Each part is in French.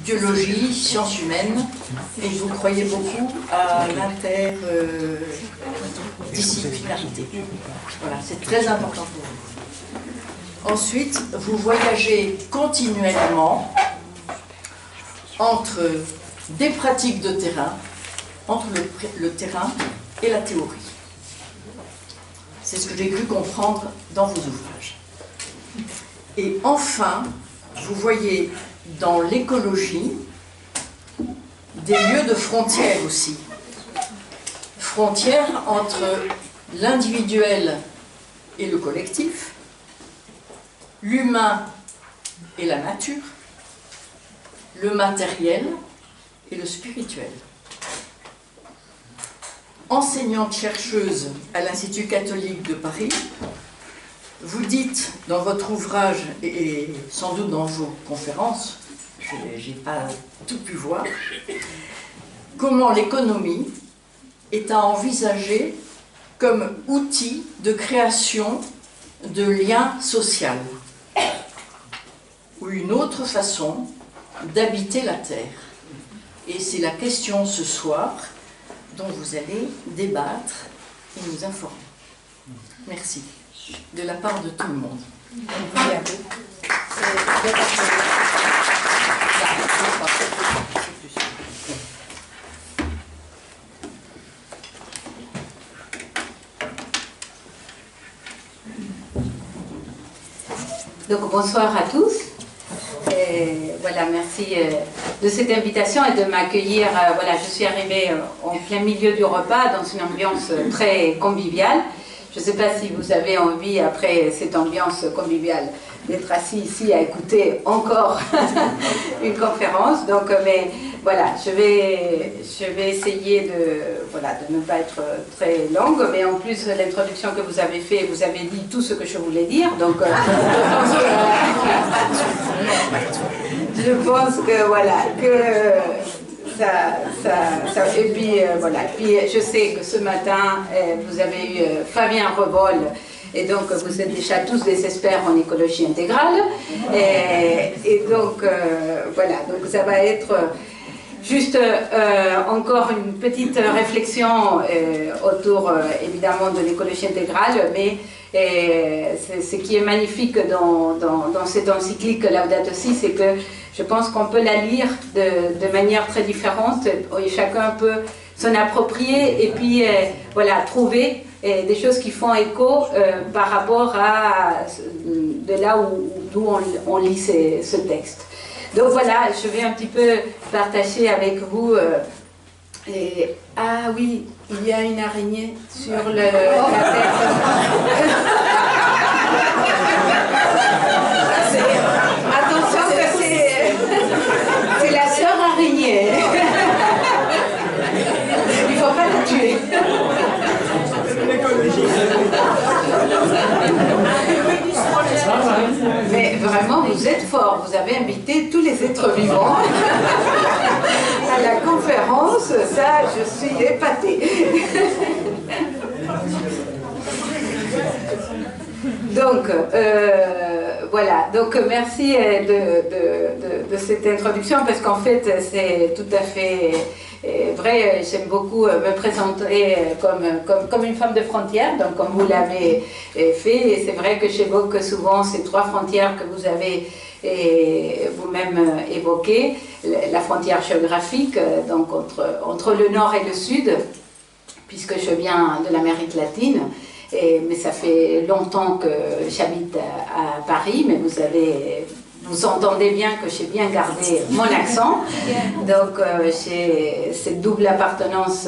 biologie, sciences humaines, et vous croyez beaucoup à l'interdisciplinarité. Voilà, c'est très important pour vous. Ensuite, vous voyagez continuellement entre des pratiques de terrain, entre le terrain et la théorie. C'est ce que j'ai pu comprendre dans vos ouvrages. Et enfin, vous voyez dans l'écologie des lieux de frontières aussi. Frontières entre l'individuel et le collectif, l'humain et la nature, le matériel et le spirituel. Enseignante chercheuse à l'Institut catholique de Paris, vous dites dans votre ouvrage et sans doute dans vos conférences, je n'ai pas tout pu voir, comment l'économie est à envisager comme outil de création de liens sociaux, ou une autre façon d'habiter la Terre. Et c'est la question ce soir dont vous allez débattre et nous informer. Merci. De la part de tout le monde. Merci à vous. Donc bonsoir à tous. Voilà, merci de cette invitation et de m'accueillir. Voilà, je suis arrivée en plein milieu du repas dans une ambiance très conviviale. Je ne sais pas si vous avez envie, après cette ambiance conviviale, d'être assis ici à écouter encore une conférence. Donc, mais voilà, je vais essayer de ne pas être très longue, mais en plus, l'introduction que vous avez faite, vous avez dit tout ce que je voulais dire. Donc, je pense que voilà, et puis voilà, puis je sais que ce matin vous avez eu Fabien Revol, et donc vous êtes déjà tous des experts en écologie intégrale, et donc voilà, donc ça va être juste encore une petite réflexion autour évidemment de l'écologie intégrale, mais ce qui est magnifique dans cette encyclique Laudato Si, c'est que je pense qu'on peut la lire de manière très différente, et chacun peut s'en approprier et puis voilà, trouver des choses qui font écho par rapport à de là d'où on lit ce texte. Donc voilà, je vais un petit peu partager avec vous. Ah oui, il y a une araignée sur la tête. Attention, c'est la sœur araignée. Il ne faut pas la tuer. Mais vraiment, vous êtes forts. Vous avez invité tous les êtres vivants à la conférence. Ça, je suis épatée. Donc, voilà. Donc, merci de cette introduction, parce qu'en fait, c'est tout à fait vrai. J'aime beaucoup me présenter comme une femme de frontière, donc comme vous l'avez fait. Et c'est vrai que j'évoque souvent ces trois frontières que vous avez vous-même évoquées. La frontière géographique, donc entre le nord et le sud, puisque je viens de l'Amérique latine. Mais ça fait longtemps que j'habite à Paris, mais vous entendez bien que j'ai bien gardé mon accent. Donc j'ai cette double appartenance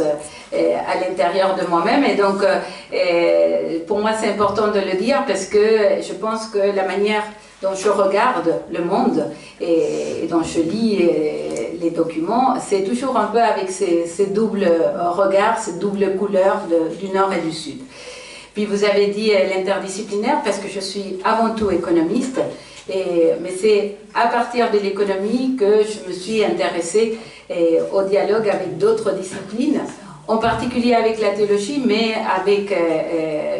à l'intérieur de moi-même. Et donc pour moi c'est important de le dire, parce que je pense que la manière dont je regarde le monde et dont je lis les documents, c'est toujours un peu avec ces doubles regards, ces doubles couleurs du nord et du sud. Puis vous avez dit l'interdisciplinaire, parce que je suis avant tout économiste, mais c'est à partir de l'économie que je me suis intéressée au dialogue avec d'autres disciplines, en particulier avec la théologie, mais avec,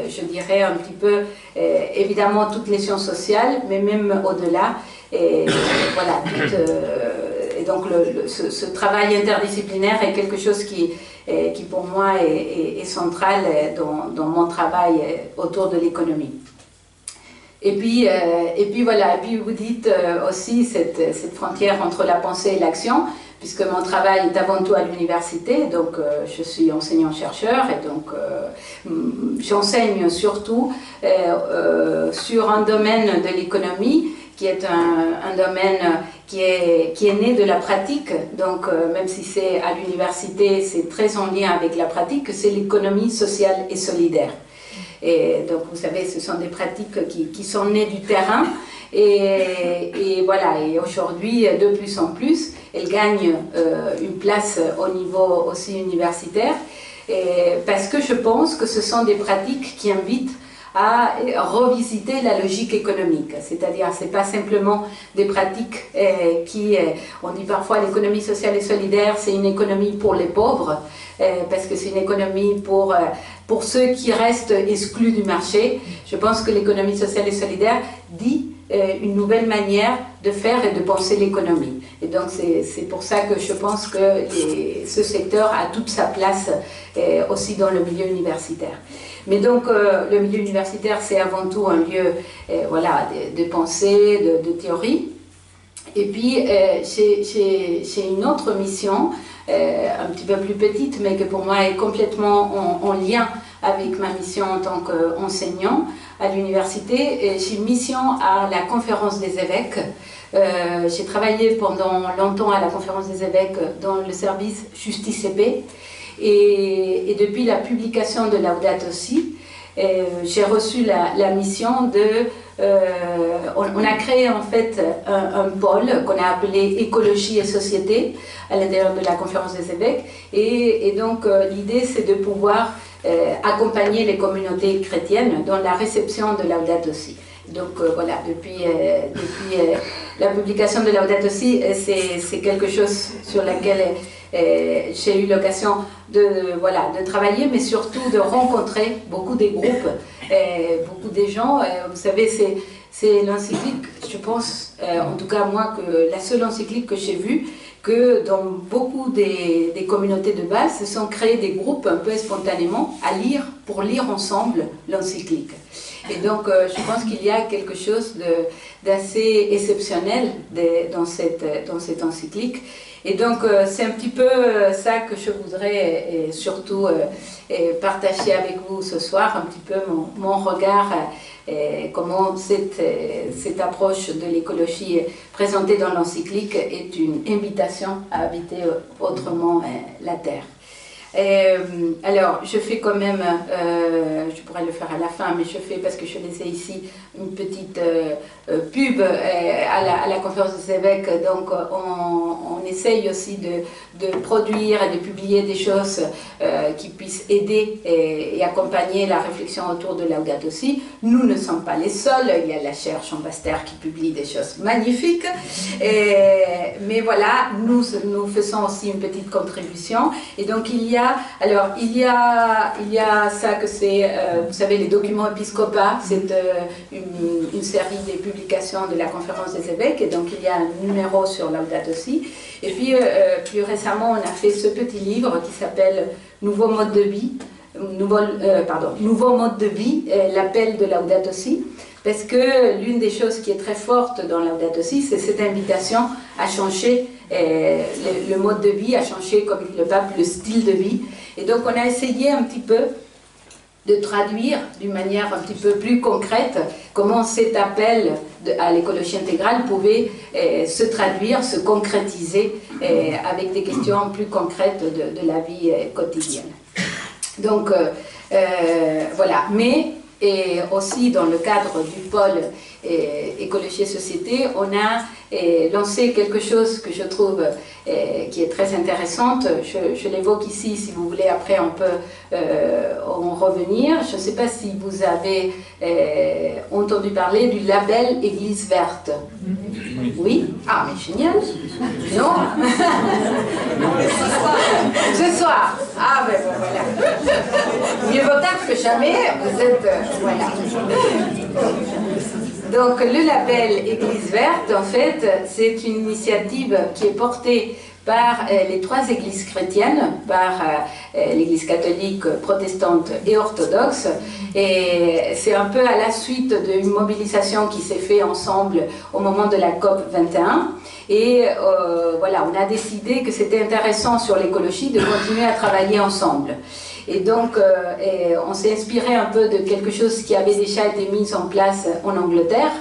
je dirais, un petit peu, évidemment, toutes les sciences sociales, mais même au-delà, voilà, et donc ce travail interdisciplinaire est quelque chose qui pour moi est central dans mon travail autour de l'économie. Et puis voilà, et puis vous dites aussi cette frontière entre la pensée et l'action, puisque mon travail est avant tout à l'université, donc je suis enseignant-chercheur, et donc j'enseigne surtout sur un domaine de l'économie qui est un domaine qui est né de la pratique, donc même si c'est à l'université, c'est très en lien avec la pratique, c'est l'économie sociale et solidaire. Et donc vous savez, ce sont des pratiques qui sont nées du terrain, et voilà, et aujourd'hui, de plus en plus, elles gagnent une place au niveau aussi universitaire, parce que je pense que ce sont des pratiques qui invitent à revisiter la logique économique. C'est-à-dire, ce n'est pas simplement des pratiques on dit parfois l'économie sociale et solidaire, c'est une économie pour les pauvres, parce que c'est une économie pour ceux qui restent exclus du marché. Je pense que l'économie sociale et solidaire dit une nouvelle manière de faire et de penser l'économie. Et donc c'est pour ça que je pense que ce secteur a toute sa place aussi dans le milieu universitaire. Mais donc le milieu universitaire, c'est avant tout un lieu voilà, de pensée, de théorie. Et puis j'ai une autre mission, un petit peu plus petite, mais que pour moi est complètement en lien avec ma mission en tant qu'enseignant à l'université. J'ai une mission à la Conférence des évêques. J'ai travaillé pendant longtemps à la Conférence des évêques dans le service Justice et Paix. Et depuis la publication de Laudato Si, j'ai reçu la mission de... on a créé en fait un pôle qu'on a appelé Écologie et Société à l'intérieur de la Conférence des évêques. Et donc l'idée, c'est de pouvoir accompagner les communautés chrétiennes dans la réception de Laudato Si. Donc voilà, depuis la publication de Laudato Si, c'est quelque chose sur lequel j'ai eu l'occasion de travailler, mais surtout de rencontrer beaucoup des groupes, beaucoup des gens. Vous savez, c'est l'encyclique, je pense, en tout cas moi, que la seule encyclique que j'ai vue, que dans beaucoup des communautés de base, se sont créés des groupes un peu spontanément pour lire ensemble l'encyclique. Et donc, je pense qu'il y a quelque chose d'assez exceptionnel dans cette encyclique. Et donc, c'est un petit peu ça que je voudrais surtout partager avec vous ce soir, un petit peu mon regard, comment cette approche de l'écologie présentée dans l'encyclique est une invitation à habiter autrement la Terre. Alors, je fais quand même, je pourrais le faire à la fin, mais je fais, parce que je laissais ici, une petite pub à la Conférence des évêques. Donc, on essaye aussi de produire et de publier des choses qui puissent aider et accompagner la réflexion autour de Laudato Si. Nous ne sommes pas les seuls, il y a la chaire Chambaster qui publie des choses magnifiques, mais voilà, nous faisons aussi une petite contribution. Et donc, il y a ça que c'est, vous savez, les documents épiscopaux, c'est une série des publications de la Conférence des évêques, et donc il y a un numéro sur Laudato Si. Et puis, plus récemment, on a fait ce petit livre qui s'appelle Nouveau mode de vie, Nouveau mode de vie, l'appel de Laudato Si, parce que l'une des choses qui est très forte dans Laudato Si, c'est cette invitation à changer le mode de vie, à changer, comme dit le pape, le style de vie. Et donc on a essayé un petit peu de traduire d'une manière un petit peu plus concrète comment cet appel à l'écologie intégrale pouvait se traduire, se concrétiser avec des questions plus concrètes de la vie quotidienne. Donc voilà, mais et aussi dans le cadre du pôle écologie et société, on a lancé quelque chose que je trouve qui est très intéressante. Je l'évoque ici, si vous voulez, après on peut en revenir. Je ne sais pas si vous avez entendu parler du label Église verte. Oui? Ah, mais génial! Non? Ce soir! Ah, ben voilà. Mieux vaut tard que jamais, vous êtes... voilà. Donc le label Église verte, en fait, c'est une initiative qui est portée par les trois églises chrétiennes, par l'église catholique, protestante et orthodoxe. Et c'est un peu à la suite d'une mobilisation qui s'est faite ensemble au moment de la COP 21. Et voilà, on a décidé que c'était intéressant sur l'écologie de continuer à travailler ensemble. Et donc, on s'est inspiré un peu de quelque chose qui avait déjà été mis en place en Angleterre,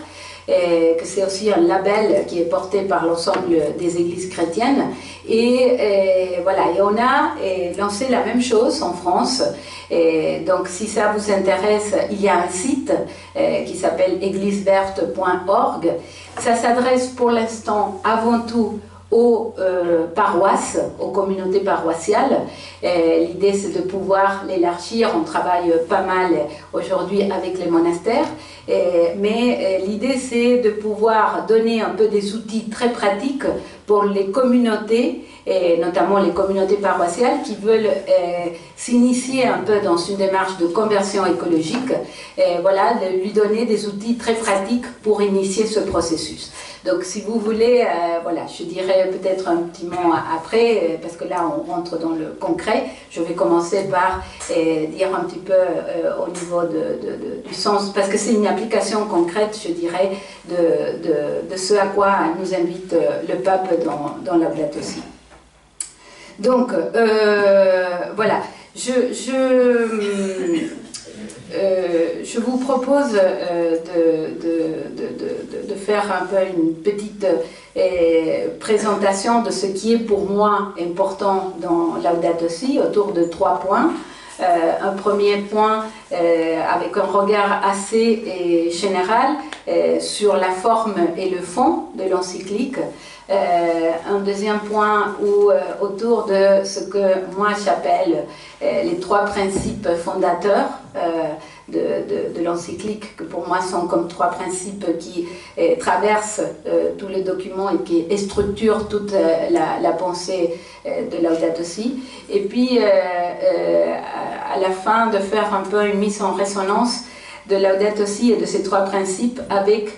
que c'est aussi un label qui est porté par l'ensemble des églises chrétiennes. Et voilà, et on a lancé la même chose en France. Et donc, si ça vous intéresse, il y a un site qui s'appelle égliseverte.org. Ça s'adresse pour l'instant avant tout aux paroisses, aux communautés paroissiales. L'idée, c'est de pouvoir l'élargir. On travaille pas mal aujourd'hui avec les monastères. Mais l'idée, c'est de pouvoir donner un peu des outils très pratiques pour les communautés, et notamment les communautés paroissiales qui veulent s'initier un peu dans une démarche de conversion écologique. Voilà, de lui donner des outils très pratiques pour initier ce processus. Donc si vous voulez, voilà, je dirais peut-être un petit mot après, parce que là on rentre dans le concret. Je vais commencer par dire un petit peu au niveau du sens, parce que c'est une application concrète, je dirais, de ce à quoi nous invite le pape dans Laudato Si. Donc, voilà, je vous propose de faire un peu une petite présentation de ce qui est pour moi important dans Laudato Si, autour de 3 points. Un premier point avec un regard assez général sur la forme et le fond de l'encyclique. Un deuxième point autour de ce que moi j'appelle les 3 principes fondateurs de l'encyclique, que pour moi sont comme 3 principes qui traversent tous les documents et structurent toute la pensée de Laudato Si. Et puis à la fin de faire un peu une mise en résonance de Laudato Si et de ces 3 principes avec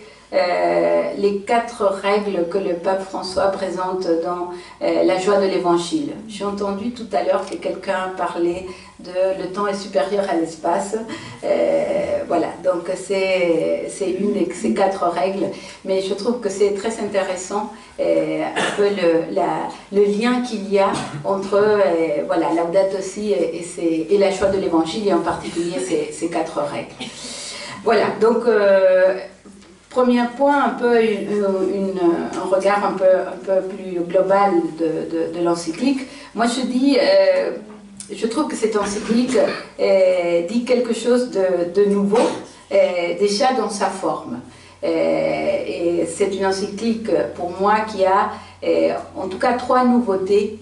les 4 règles que le pape François présente dans la joie de l'évangile. J'ai entendu tout à l'heure que quelqu'un parlait de le temps est supérieur à l'espace. Voilà, donc c'est une de ces 4 règles, mais je trouve que c'est très intéressant un peu le lien qu'il y a entre voilà, Laudato Si et la joie de l'évangile, et en particulier ces 4 règles. Voilà, donc premier point, un peu un regard un peu plus global de l'encyclique. Moi je dis, je trouve que cette encyclique dit quelque chose de nouveau, déjà dans sa forme. Et c'est une encyclique pour moi qui a en tout cas 3 nouveautés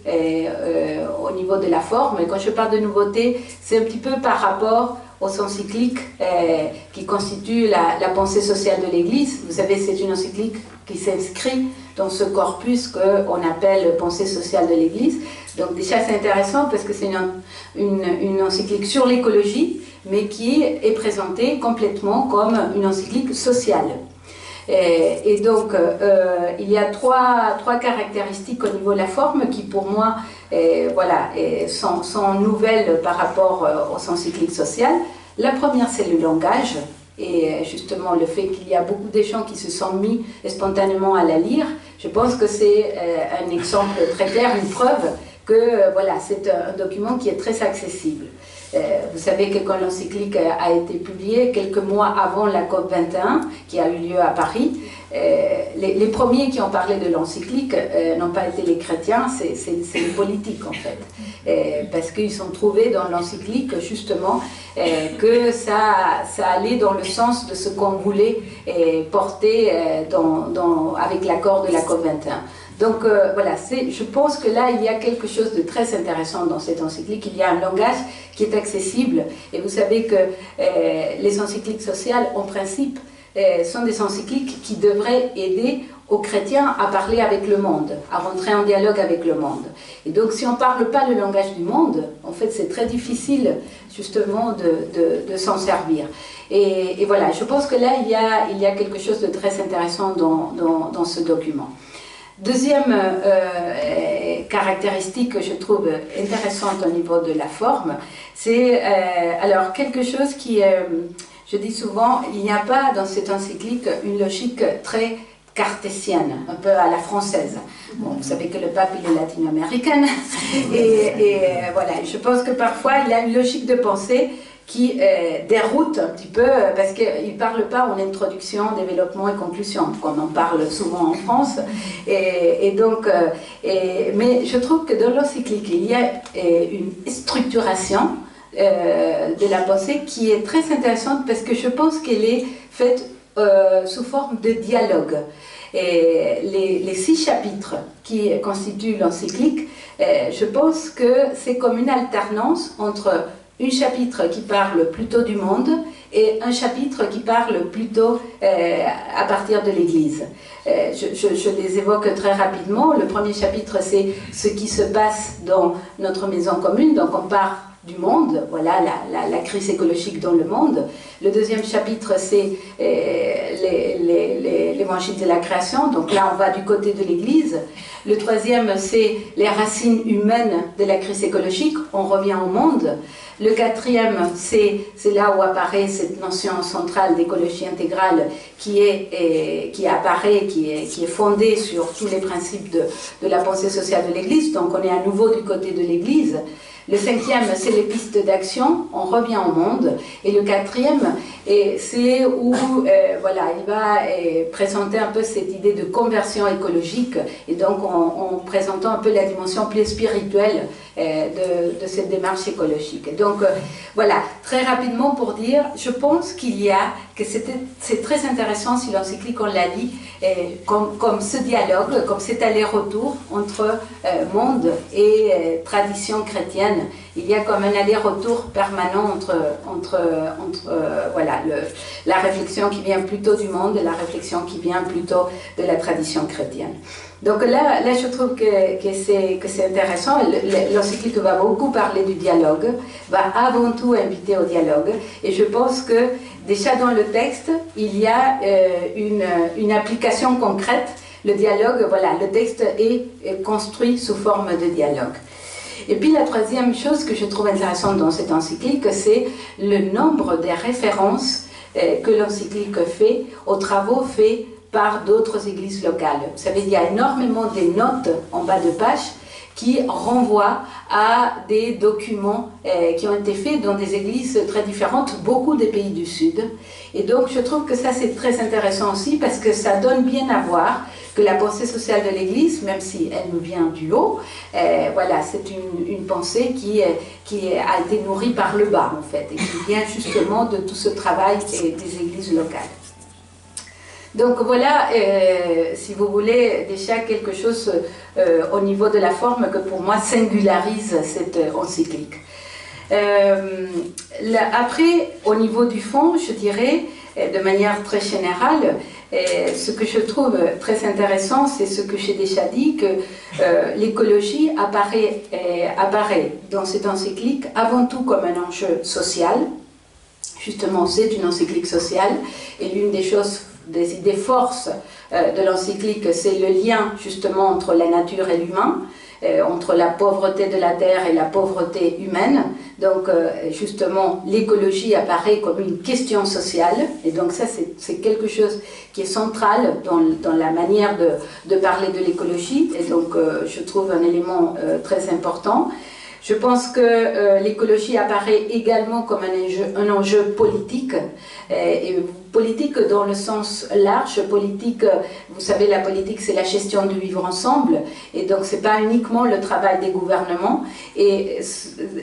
au niveau de la forme. Et quand je parle de nouveautés, c'est un petit peu par rapport aux encycliques qui constituent la pensée sociale de l'Église. Vous savez, c'est une encyclique qui s'inscrit dans ce corpus qu'on appelle pensée sociale de l'Église. Donc déjà c'est intéressant parce que c'est une encyclique sur l'écologie, mais qui est présentée complètement comme une encyclique sociale. Et donc, il y a trois caractéristiques au niveau de la forme qui, pour moi, voilà, sont nouvelles par rapport aux encycliques sociales. La première, c'est le langage, et justement le fait qu'il y a beaucoup de gens qui se sont mis spontanément à la lire. Je pense que c'est un exemple très clair, une preuve que voilà, c'est un document qui est très accessible. Vous savez que quand l'encyclique a été publiée quelques mois avant la COP 21 qui a eu lieu à Paris, les premiers qui ont parlé de l'encyclique n'ont pas été les chrétiens, c'est les politiques en fait, parce qu'ils ont trouvé dans l'encyclique justement que ça allait dans le sens de ce qu'on voulait porter avec l'accord de la COP 21. Donc voilà, je pense que là, il y a quelque chose de très intéressant dans cette encyclique. Il y a un langage qui est accessible. Et vous savez que les encycliques sociales, en principe, sont des encycliques qui devraient aider aux chrétiens à parler avec le monde, à rentrer en dialogue avec le monde. Et donc, si on ne parle pas le langage du monde, en fait, c'est très difficile, justement, de s'en servir. Et voilà, je pense que là, il y a quelque chose de très intéressant dans ce document. Deuxième caractéristique que je trouve intéressante au niveau de la forme, c'est alors quelque chose qui, je dis souvent, il n'y a pas dans cette encyclique une logique très cartésienne, un peu à la française. Bon, vous savez que le pape il est latino-américain et voilà, je pense que parfois il a une logique de pensée qui déroute un petit peu parce qu'il ne parle pas en introduction, développement et conclusion, comme on parle souvent en France. Mais je trouve que dans l'encyclique, il y a une structuration de la pensée qui est très intéressante parce que je pense qu'elle est faite sous forme de dialogue. Et les 6 chapitres qui constituent l'encyclique, je pense que c'est comme une alternance entre un chapitre qui parle plutôt du monde et un chapitre qui parle plutôt à partir de l'Église. Je les évoque très rapidement. Le premier chapitre, c'est ce qui se passe dans notre maison commune, donc on part du monde, voilà la crise écologique dans le monde. Le deuxième chapitre, c'est l'évangile de la création, donc là on va du côté de l'Église. Le troisième, c'est les racines humaines de la crise écologique, on revient au monde. Le quatrième, c'est là où apparaît cette notion centrale d'écologie intégrale qui apparaît, qui est fondée sur tous les principes de la pensée sociale de l'Église, donc on est à nouveau du côté de l'Église. Le cinquième, c'est les pistes d'action, on revient au monde. Et le quatrième, c'est où voilà, il va présenter un peu cette idée de conversion écologique, et donc en présentant un peu la dimension plus spirituelle de cette démarche écologique. Et donc voilà, très rapidement pour dire, je pense que c'est très intéressant si l'encyclique on la lit, comme ce dialogue, comme cet aller-retour entre monde et tradition chrétienne. Il y a comme un aller-retour permanent entre voilà, la réflexion qui vient plutôt du monde et la réflexion qui vient plutôt de la tradition chrétienne. Donc là je trouve que c'est intéressant. L'encyclique va beaucoup parler du dialogue, va avant tout inviter au dialogue, et je pense que déjà dans le texte, il y a une application concrète. Le dialogue, voilà, le texte est construit sous forme de dialogue. Et puis la troisième chose que je trouve intéressante dans cette encyclique, c'est le nombre de références que l'encyclique fait aux travaux faits par d'autres églises locales. Vous savez, il y a énormément de notes en bas de page qui renvoient à des documents qui ont été faits dans des églises très différentes, beaucoup des pays du Sud. Et donc je trouve que ça c'est très intéressant aussi parce que ça donne bien à voir que la pensée sociale de l'Église, même si elle nous vient du haut, voilà, c'est une pensée qui a été nourrie par le bas en fait, et qui vient justement de tout ce travail des églises locales. Donc voilà, si vous voulez, déjà quelque chose au niveau de la forme que pour moi singularise cette encyclique. Après, au niveau du fond, je dirais, de manière très générale, ce que je trouve très intéressant, c'est ce que j'ai déjà dit, que l'écologie apparaît dans cette encyclique avant tout comme un enjeu social. Justement, c'est une encyclique sociale, et l'une des idées forces de l'encyclique, c'est le lien justement entre la nature et l'humain, entre la pauvreté de la terre et la pauvreté humaine. Donc justement, l'écologie apparaît comme une question sociale, et donc ça c'est quelque chose qui est central dans la manière de parler de l'écologie, et donc je trouve un élément très important. Je pense que l'écologie apparaît également comme un enjeu politique, et politique dans le sens large. Politique, vous savez, la politique c'est la gestion du vivre ensemble, et donc c'est pas uniquement le travail des gouvernements, et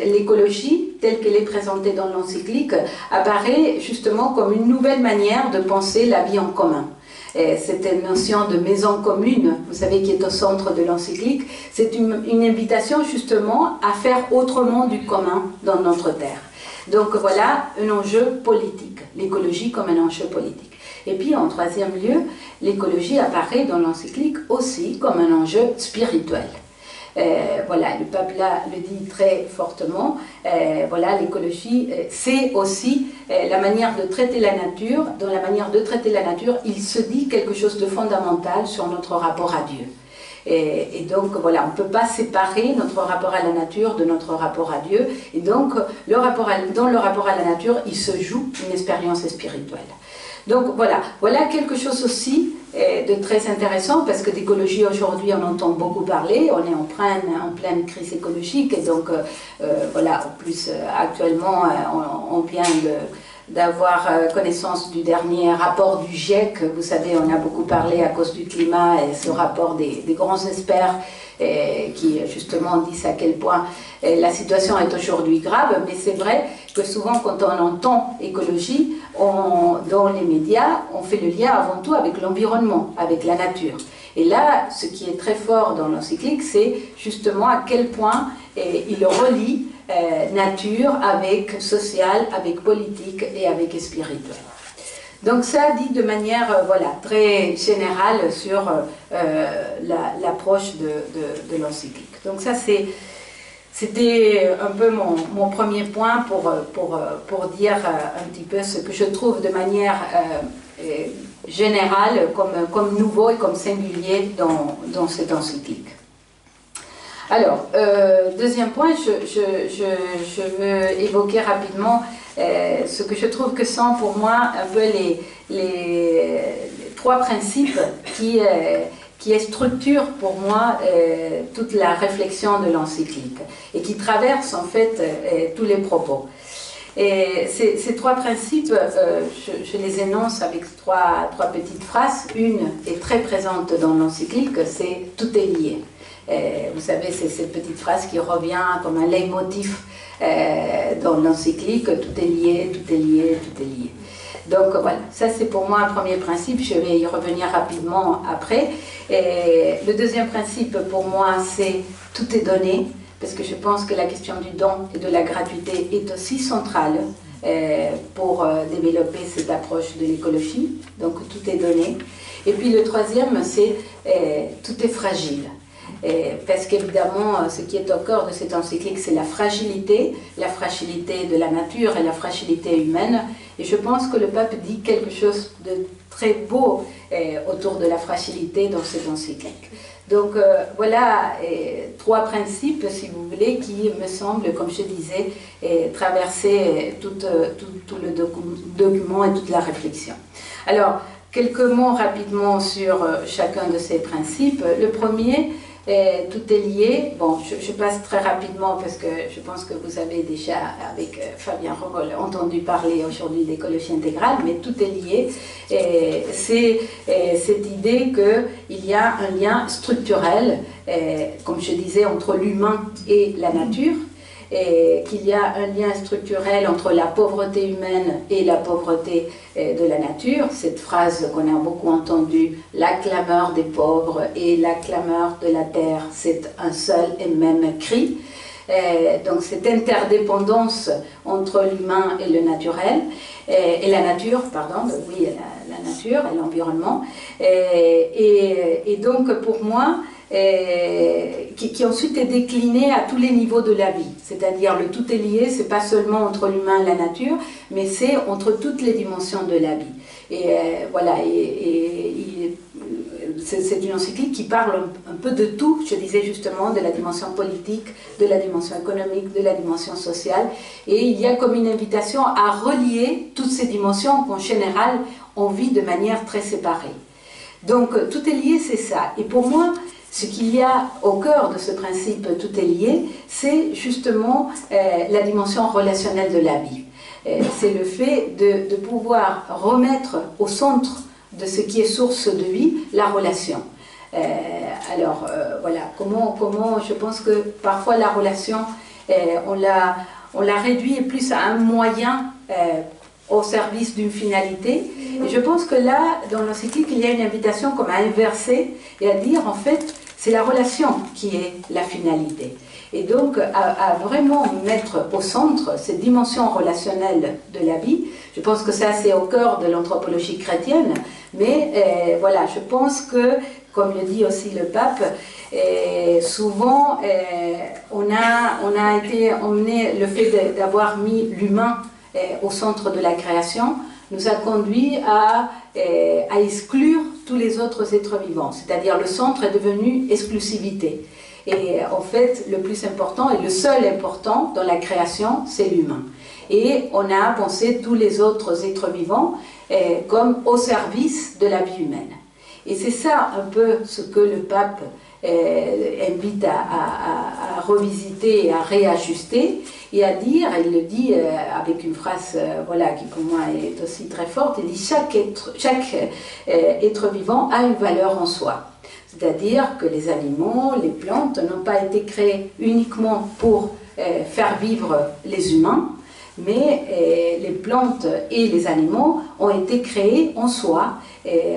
l'écologie telle qu'elle est présentée dans l'encyclique apparaît justement comme une nouvelle manière de penser la vie en commun. Cette notion de maison commune, vous savez, qui est au centre de l'encyclique, c'est une invitation justement à faire autrement du commun dans notre terre. Donc voilà un enjeu politique, l'écologie comme un enjeu politique. Et puis en troisième lieu, l'écologie apparaît dans l'encyclique aussi comme un enjeu spirituel. Voilà, le pape là le dit très fortement. Voilà, l'écologie, c'est aussi la manière de traiter la nature. Dans la manière de traiter la nature, il se dit quelque chose de fondamental sur notre rapport à Dieu. Et donc, voilà, on ne peut pas séparer notre rapport à la nature de notre rapport à Dieu. Et donc, dans le rapport à la nature, il se joue une expérience spirituelle. Donc, voilà quelque chose aussi de très intéressant, parce que d'écologie, aujourd'hui, on entend beaucoup parler. On est en pleine crise écologique. Et donc, voilà, en plus, actuellement, on vient d'avoir connaissance du dernier rapport du GIEC. Vous savez, on a beaucoup parlé à cause du climat et ce rapport des grands experts qui justement disent à quel point la situation est aujourd'hui grave. Mais c'est vrai que souvent quand on entend écologie, dans les médias, on fait le lien avant tout avec l'environnement, avec la nature. Et là, ce qui est très fort dans l'encyclique, c'est justement à quel point il relie nature avec social, avec politique et avec spirituel. Donc ça dit de manière voilà, très générale sur l'approche de l'encyclique. Donc ça c'était un peu mon premier point pour dire un petit peu ce que je trouve de manière générale comme nouveau et comme singulier dans cette encyclique. Alors, deuxième point, je veux évoquer rapidement ce que je trouve que sont pour moi un peu les trois principes qui structurent pour moi toute la réflexion de l'encyclique et qui traversent en fait tous les propos. Et ces trois principes, je les énonce avec trois petites phrases. Une est très présente dans l'encyclique, c'est « tout est lié ». Vous savez, c'est cette petite phrase qui revient comme un leitmotiv dans l'encyclique, tout est lié, tout est lié, tout est lié. Donc voilà, ça c'est pour moi un premier principe, je vais y revenir rapidement après. Et le deuxième principe pour moi c'est tout est donné, parce que je pense que la question du don et de la gratuité est aussi centrale pour développer cette approche de l'écologie, donc tout est donné. Et puis le troisième c'est tout est fragile. Parce qu'évidemment, ce qui est au cœur de cette encyclique, c'est la fragilité de la nature et la fragilité humaine. Et je pense que le pape dit quelque chose de très beau autour de la fragilité dans cette encyclique. Donc voilà trois principes, si vous voulez, qui me semblent, comme je disais, traverser tout le document et toute la réflexion. Alors, quelques mots rapidement sur chacun de ces principes. Le premier, tout est lié. Bon, je passe très rapidement parce que je pense que vous avez déjà, avec Fabien Revol, entendu parler aujourd'hui d'écologie intégrale, mais tout est lié. C'est cette idée qu'il y a un lien structurel, comme je disais, entre l'humain et la nature, et qu'il y a un lien structurel entre la pauvreté humaine et la pauvreté de la nature. Cette phrase qu'on a beaucoup entendue, la clameur des pauvres et la clameur de la terre, c'est un seul et même cri. Donc cette interdépendance entre l'humain et le naturel, et la nature, pardon, oui, la nature et l'environnement. Et donc pour moi, qui ensuite est décliné à tous les niveaux de la vie. C'est-à-dire le tout est lié, c'est pas seulement entre l'humain et la nature, mais c'est entre toutes les dimensions de la vie. Et voilà, c'est une encyclique qui parle un peu de tout, je disais justement, de la dimension politique, de la dimension économique, de la dimension sociale. Et il y a comme une invitation à relier toutes ces dimensions qu'en général, on vit de manière très séparée. Donc, tout est lié, c'est ça. Et pour moi, ce qu'il y a au cœur de ce principe « tout est lié », c'est justement la dimension relationnelle de la vie. C'est le fait de pouvoir remettre au centre de ce qui est source de vie la relation. Voilà, comment je pense que parfois la relation, on la réduit plus à un moyen au service d'une finalité. Et je pense que là, dans l'encyclique, il y a une invitation comme à inverser et à dire, en fait, c'est la relation qui est la finalité. Et donc, à vraiment mettre au centre cette dimension relationnelle de la vie. Je pense que ça, c'est au cœur de l'anthropologie chrétienne. Mais voilà, je pense que, comme le dit aussi le pape, souvent, on a été emmené, le fait d'avoir mis l'humain au centre de la création nous a conduit à exclure tous les autres êtres vivants. C'est-à-dire le centre est devenu exclusivité. Et en fait, le plus important et le seul important dans la création, c'est l'humain. Et on a pensé tous les autres êtres vivants comme au service de la vie humaine. Et c'est ça un peu ce que le pape invite à revisiter et à réajuster et à dire, il le dit avec une phrase voilà, qui pour moi est aussi très forte, il dit chaque être vivant a une valeur en soi. C'est-à-dire que les animaux, les plantes n'ont pas été créés uniquement pour faire vivre les humains, mais les plantes et les animaux ont été créés en soi,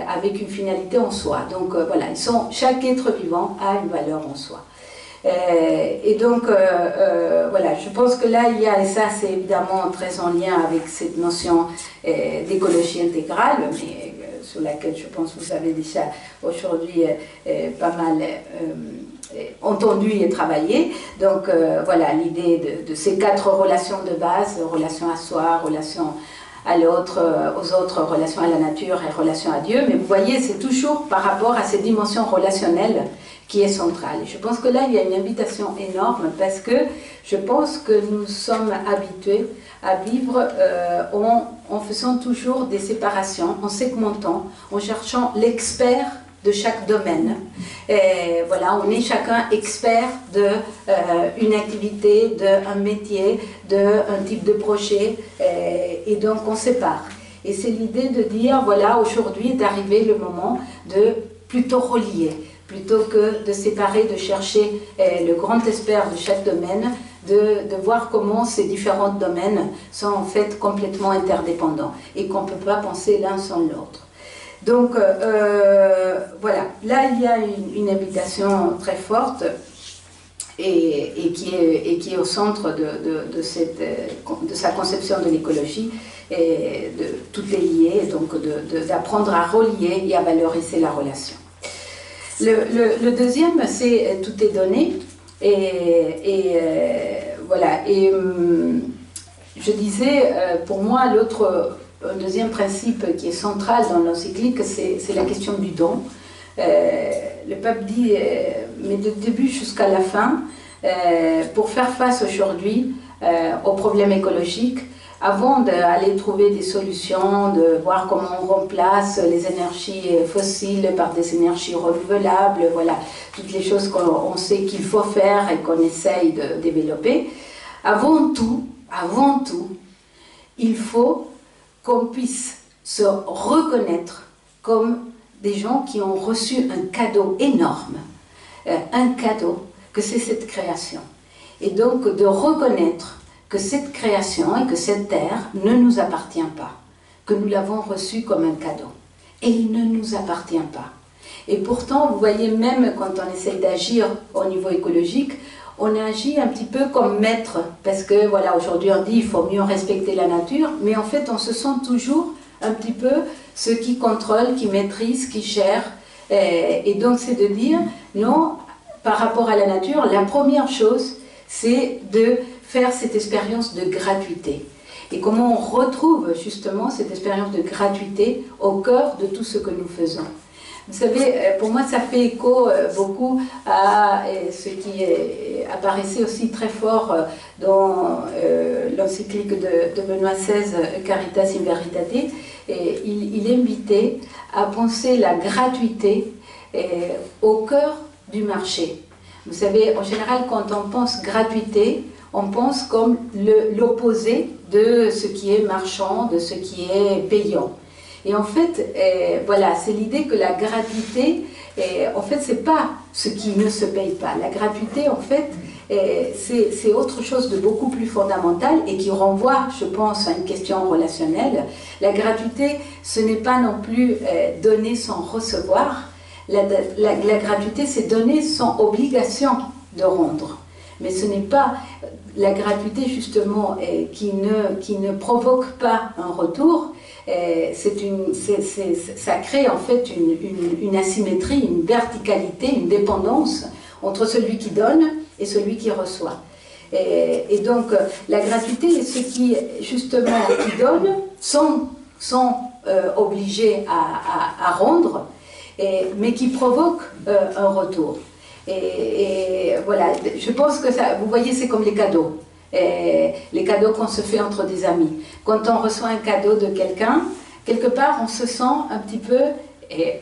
avec une finalité en soi. Donc voilà, chaque être vivant a une valeur en soi. Et donc voilà, je pense que là il y a, et ça c'est évidemment très en lien avec cette notion d'écologie intégrale, mais sur laquelle je pense que vous avez déjà aujourd'hui pas mal entendu et travaillé. Donc voilà, l'idée de ces 4 relations de base, relation à soi, relation à l'autre, aux autres, relation à la nature et relation à Dieu. Mais vous voyez, c'est toujours par rapport à cette dimension relationnelle qui est centrale. Et je pense que là, il y a une invitation énorme parce que je pense que nous sommes habitués à vivre en faisant toujours des séparations, en segmentant, en cherchant l'expert de chaque domaine. Et voilà, on est chacun expert d'une activité, d'un métier, d'un type de projet, et donc on sépare. Et c'est l'idée de dire, voilà, aujourd'hui est arrivé le moment de plutôt relier, plutôt que de séparer, de chercher le grand expert de chaque domaine, de voir comment ces différents domaines sont en fait complètement interdépendants et qu'on ne peut pas penser l'un sans l'autre. Donc voilà, là il y a une invitation très forte et qui est au centre de sa conception de l'écologie, et tout est lié, donc d'apprendre à relier et à valoriser la relation. Le deuxième, c'est tout est donné, et voilà, et je disais, pour moi, un deuxième principe qui est central dans l'encyclique, c'est la question du don. Le pape dit, mais de début jusqu'à la fin, pour faire face aujourd'hui aux problèmes écologiques, avant d'aller trouver des solutions, de voir comment on remplace les énergies fossiles par des énergies renouvelables, voilà, toutes les choses qu'on sait qu'il faut faire et qu'on essaye de développer, avant tout, il faut qu'on puisse se reconnaître comme des gens qui ont reçu un cadeau énorme, un cadeau, que c'est cette création. Et donc de reconnaître que cette création et que cette terre ne nous appartient pas, que nous l'avons reçue comme un cadeau. Et il ne nous appartient pas. Et pourtant, vous voyez, même quand on essaye d'agir au niveau écologique, on agit un petit peu comme maître, parce que voilà, aujourd'hui on dit il faut mieux respecter la nature, mais en fait on se sent toujours un petit peu ceux qui contrôlent, qui maîtrisent, qui gèrent. Et donc c'est de dire, non, par rapport à la nature, la première chose, c'est de faire cette expérience de gratuité. Et comment on retrouve justement cette expérience de gratuité au cœur de tout ce que nous faisons. Vous savez, pour moi, ça fait écho beaucoup à ce qui apparaissait aussi très fort dans l'encyclique de Benoît XVI, Caritas in Veritate. Et il invitait à penser la gratuité au cœur du marché. Vous savez, en général, quand on pense gratuité, on pense comme l'opposé de ce qui est marchand, de ce qui est payant. Et en fait, voilà, c'est l'idée que la gratuité, en fait, c'est pas ce qui ne se paye pas. La gratuité, en fait, c'est autre chose de beaucoup plus fondamental et qui renvoie, je pense, à une question relationnelle. La gratuité, ce n'est pas non plus donner sans recevoir. La gratuité, c'est donner sans obligation de rendre. Mais ce n'est pas la gratuité, justement, qui ne provoque pas un retour. Ça crée en fait une asymétrie, une verticalité, une dépendance entre celui qui donne et celui qui reçoit. Et donc, la gratuité est ce qui, justement, qui donne sont obligés à rendre, mais qui provoque un retour. Et voilà, je pense que ça, vous voyez, c'est comme les cadeaux. Les cadeaux qu'on se fait entre des amis. Quand on reçoit un cadeau de quelqu'un, quelque part, on se sent un petit peu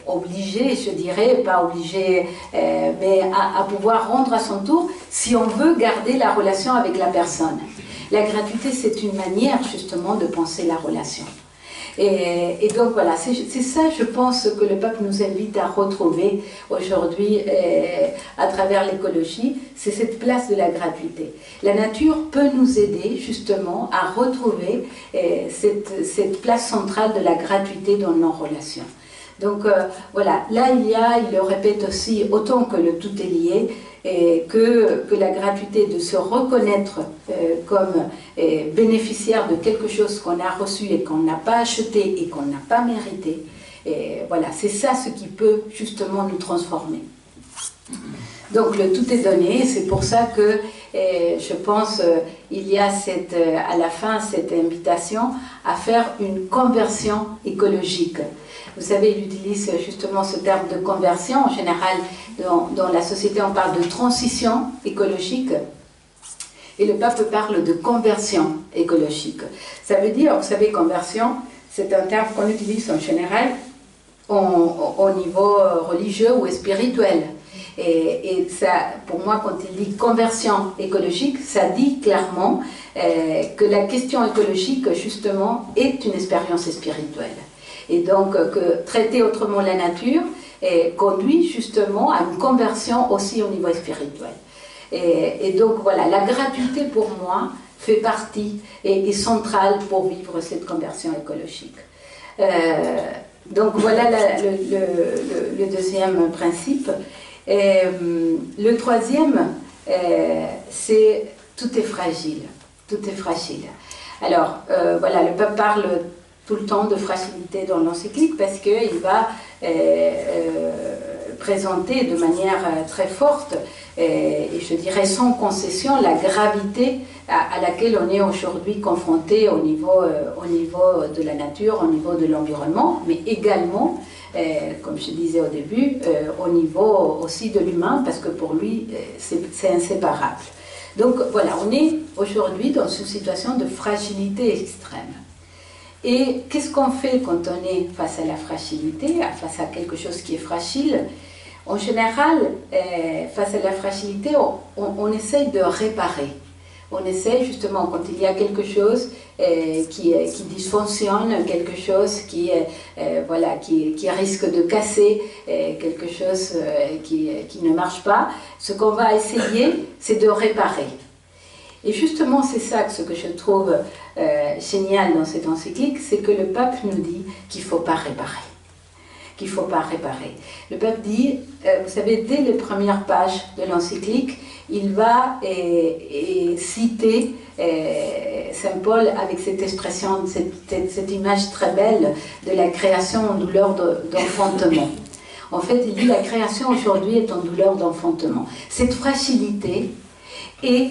obligé, je dirais, pas obligé, mais à pouvoir rendre à son tour si on veut garder la relation avec la personne. La gratuité, c'est une manière justement de penser la relation. Et donc voilà, c'est ça, je pense, que le pape nous invite à retrouver aujourd'hui à travers l'écologie, c'est cette place de la gratuité. La nature peut nous aider justement à retrouver cette place centrale de la gratuité dans nos relations. Donc voilà, là il le répète aussi, autant que le tout est lié, que la gratuité de se reconnaître comme bénéficiaire de quelque chose qu'on a reçu et qu'on n'a pas acheté et qu'on n'a pas mérité, et voilà, c'est ça ce qui peut justement nous transformer. Donc le tout est donné, c'est pour ça que je pense il y a à la fin cette invitation à faire une conversion écologique. Vous savez, il utilise justement ce terme de conversion. En général, dans la société, on parle de transition écologique. Et le pape parle de conversion écologique. Ça veut dire, vous savez, conversion, c'est un terme qu'on utilise en général au niveau religieux ou spirituel. Et ça, pour moi, quand il dit conversion écologique, ça dit clairement que la question écologique, justement, est une expérience spirituelle. Et donc, que traiter autrement la nature conduit justement à une conversion aussi au niveau spirituel. Et donc, voilà, la gratuité pour moi fait partie et est centrale pour vivre cette conversion écologique. Donc, voilà le deuxième principe. Le troisième, c'est tout est fragile. Tout est fragile. Alors, voilà, le pape parle tout le temps de fragilité dans l'encyclique parce qu'il va présenter de manière très forte et je dirais sans concession la gravité à laquelle on est aujourd'hui confronté au niveau de la nature, au niveau de l'environnement, mais également, comme je disais au début, au niveau aussi de l'humain parce que pour lui c'est inséparable. Donc voilà, on est aujourd'hui dans une situation de fragilité extrême. Et qu'est-ce qu'on fait quand on est face à la fragilité, face à quelque chose qui est fragile? En général, face à la fragilité, on essaye de réparer. On essaye justement, quand il y a quelque chose qui dysfonctionne, quelque chose qui risque de casser, quelque chose qui ne marche pas, ce qu'on va essayer, c'est de réparer. Et justement, c'est ça ce que je trouve génial dans cette encyclique, c'est que le pape nous dit qu'il ne faut pas réparer. Qu'il ne faut pas réparer. Le pape dit, vous savez, dès les premières pages de l'encyclique, il va citer Saint Paul avec cette expression, cette image très belle de la création en douleur d'enfantement. En fait, il dit la création aujourd'hui est en douleur d'enfantement. Cette fragilité est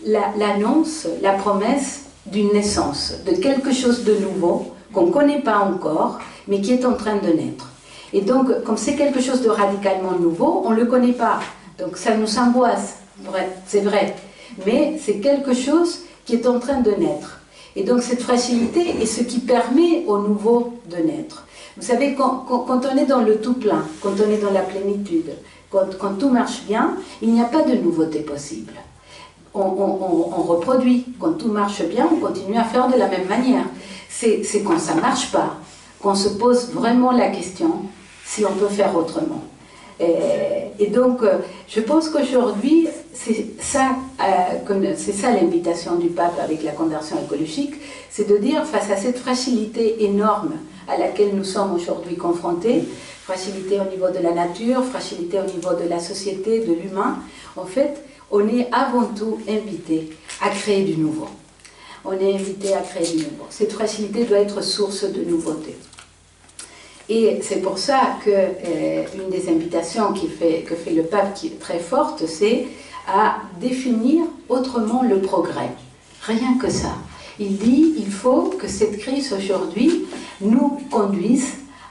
l'annonce, la promesse d'une naissance, de quelque chose de nouveau qu'on ne connaît pas encore, mais qui est en train de naître. Et donc, comme c'est quelque chose de radicalement nouveau, on ne le connaît pas. Donc ça nous angoisse, c'est vrai. Mais c'est quelque chose qui est en train de naître. Et donc cette fragilité est ce qui permet au nouveau de naître. Vous savez, quand on est dans le tout plein, quand on est dans la plénitude, quand tout marche bien, il n'y a pas de nouveauté possible. On reproduit. Quand tout marche bien, on continue à faire de la même manière. C'est quand ça ne marche pas qu'on se pose vraiment la question si on peut faire autrement. Et donc, je pense qu'aujourd'hui, c'est ça l'invitation du pape avec la conversion écologique, c'est de dire, face à cette fragilité énorme à laquelle nous sommes aujourd'hui confrontés, fragilité au niveau de la nature, fragilité au niveau de la société, de l'humain, en fait, on est avant tout invité à créer du nouveau. On est invité à créer du nouveau. Cette fragilité doit être source de nouveauté. Et c'est pour ça qu'une des invitations que fait le pape, qui est très forte, c'est à définir autrement le progrès. Rien que ça. Il dit il faut que cette crise aujourd'hui nous conduise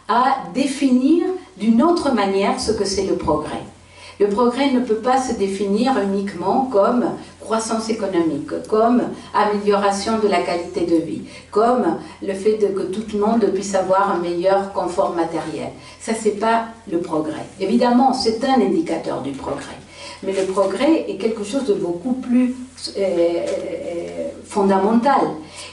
à définir d'une autre manière ce que c'est le progrès. Le progrès ne peut pas se définir uniquement comme croissance économique, comme amélioration de la qualité de vie, comme le fait que tout le monde puisse avoir un meilleur confort matériel. Ça, c'est pas le progrès. Évidemment, c'est un indicateur du progrès. Mais le progrès est quelque chose de beaucoup plus fondamental.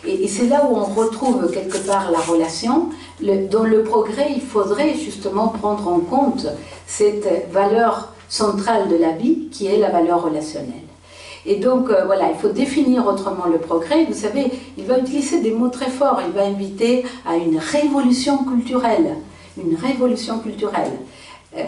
Et c'est là où on retrouve quelque part la relation. Dans le progrès, il faudrait justement prendre en compte cette valeur centrale de la vie, qui est la valeur relationnelle. Et donc, voilà, il faut définir autrement le progrès. Vous savez, il va utiliser des mots très forts. Il va inviter à une révolution culturelle. Une révolution culturelle.